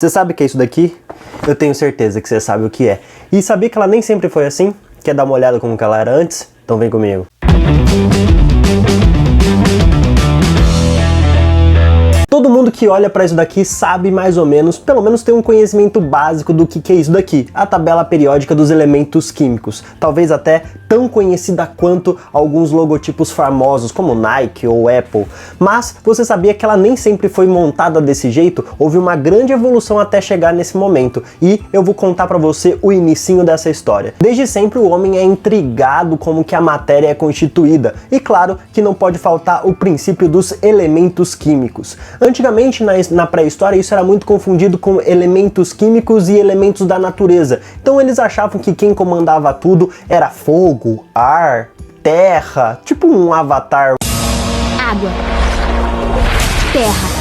Você sabe o que é isso daqui? Eu tenho certeza que você sabe o que é. E sabia que ela nem sempre foi assim? Quer dar uma olhada como que ela era antes? Então vem comigo. Todo mundo que olha para isso daqui sabe mais ou menos, pelo menos tem um conhecimento básico do que é isso daqui, a tabela periódica dos elementos químicos, talvez até tão conhecida quanto alguns logotipos famosos como Nike ou Apple. Mas você sabia que ela nem sempre foi montada desse jeito? Houve uma grande evolução até chegar nesse momento, e eu vou contar para você o inicinho dessa história. Desde sempre o homem é intrigado como que a matéria é constituída, e claro que não pode faltar o princípio dos elementos químicos. Antigamente, na pré-história, isso era muito confundido com elementos químicos e elementos da natureza. Então eles achavam que quem comandava tudo era fogo, ar, terra, tipo um avatar. Água, terra.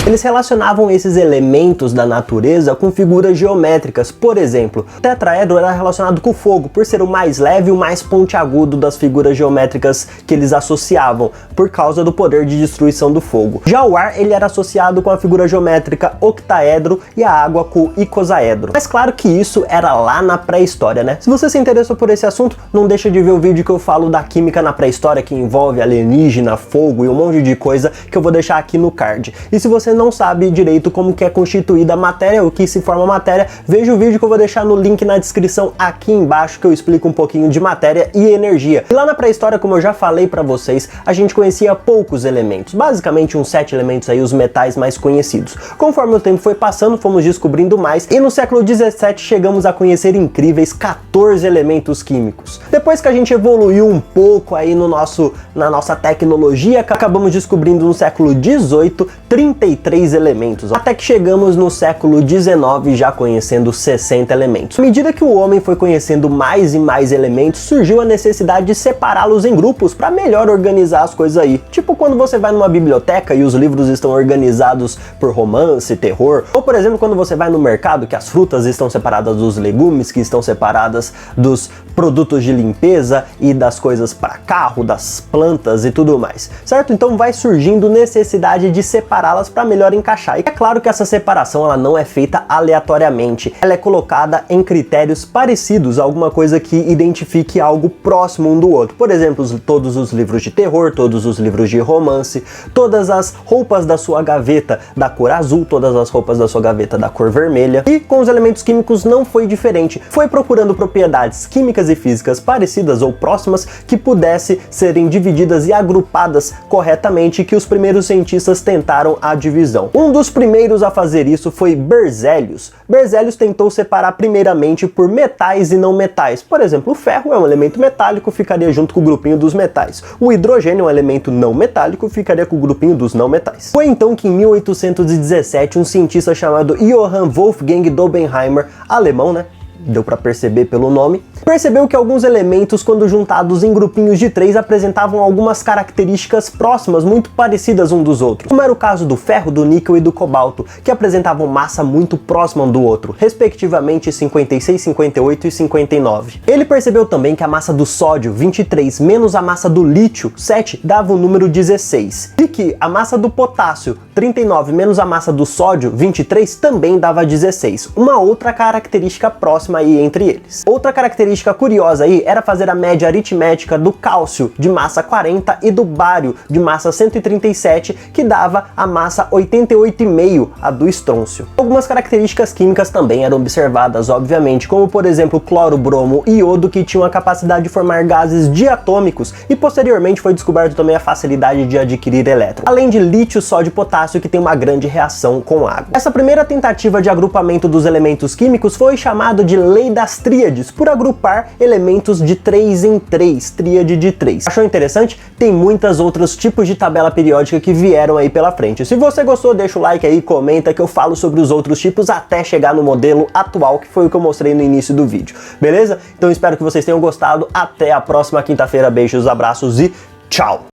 Eles relacionavam esses elementos da natureza com figuras geométricas. Por exemplo, o tetraedro era relacionado com o fogo, por ser o mais leve e o mais pontiagudo das figuras geométricas que eles associavam, por causa do poder de destruição do fogo. Já o ar, ele era associado com a figura geométrica octaedro e a água com o icosaedro. Mas claro que isso era lá na pré-história, né? Se você se interessou por esse assunto, não deixa de ver o vídeo que eu falo da química na pré-história, que envolve alienígena, fogo e um monte de coisa que eu vou deixar aqui no card. E se você não sabe direito como que é constituída a matéria, o que se forma a matéria, veja o vídeo que eu vou deixar no link na descrição aqui embaixo, que eu explico um pouquinho de matéria e energia. E lá na pré-história, como eu já falei pra vocês, a gente conhecia poucos elementos, basicamente uns 7 elementos aí, os metais mais conhecidos. Conforme o tempo foi passando, fomos descobrindo mais, e no século 17 chegamos a conhecer incríveis 14 elementos químicos. Depois que a gente evoluiu um pouco aí na nossa tecnologia, acabamos descobrindo no século 18 33 elementos, até que chegamos no século 19 já conhecendo 60 elementos. À medida que o homem foi conhecendo mais e mais elementos, surgiu a necessidade de separá-los em grupos para melhor organizar as coisas aí. Tipo quando você vai numa biblioteca e os livros estão organizados por romance, terror, ou por exemplo quando você vai no mercado que as frutas estão separadas dos legumes, que estão separadas dos produtos de limpeza e das coisas para carro, das plantas e tudo mais, certo? Então vai surgindo necessidade de separá-las para melhor encaixar. E é claro que essa separação ela não é feita aleatoriamente, ela é colocada em critérios parecidos, alguma coisa que identifique algo próximo um do outro. Por exemplo, todos os livros de terror, todos os livros de romance, todas as roupas da sua gaveta da cor azul, todas as roupas da sua gaveta da cor vermelha. E com os elementos químicos não foi diferente, foi procurando propriedades químicas e físicas parecidas ou próximas que pudessem serem divididas e agrupadas corretamente, que os primeiros cientistas tentaram a divisão. Um dos primeiros a fazer isso foi Berzelius. Berzelius tentou separar primeiramente por metais e não metais. Por exemplo, o ferro é um elemento metálico, ficaria junto com o grupinho dos metais. O hidrogênio é um elemento não metálico, ficaria com o grupinho dos não metais. Foi então que em 1817 um cientista chamado Johann Wolfgang Dobenheimer, alemão, né? Deu para perceber pelo nome, percebeu que alguns elementos, quando juntados em grupinhos de 3, apresentavam algumas características próximas, muito parecidas um dos outros, como era o caso do ferro, do níquel e do cobalto, que apresentavam massa muito próxima um do outro, respectivamente 56, 58 e 59. Ele percebeu também que a massa do sódio, 23, menos a massa do lítio, 7, dava o número 16, e que a massa do potássio, 39, menos a massa do sódio, 23, também dava 16, uma outra característica próxima aí entre eles. Outra característica curiosa aí era fazer a média aritmética do cálcio de massa 40 e do bário de massa 137, que dava a massa 88,5, a do estrôncio. Algumas características químicas também eram observadas, obviamente, como por exemplo cloro, bromo e iodo, que tinham a capacidade de formar gases diatômicos, e posteriormente foi descoberto também a facilidade de adquirir elétrons. Além de lítio, sódio e potássio, que tem uma grande reação com água. Essa primeira tentativa de agrupamento dos elementos químicos foi chamado de Lei das Tríades, por agrupar elementos de 3 em 3, tríade de 3. Achou interessante? Tem muitos outros tipos de tabela periódica que vieram aí pela frente. Se você gostou, deixa o like aí, comenta que eu falo sobre os outros tipos até chegar no modelo atual, que foi o que eu mostrei no início do vídeo. Beleza? Então espero que vocês tenham gostado. Até a próxima quinta-feira. Beijos, abraços e tchau!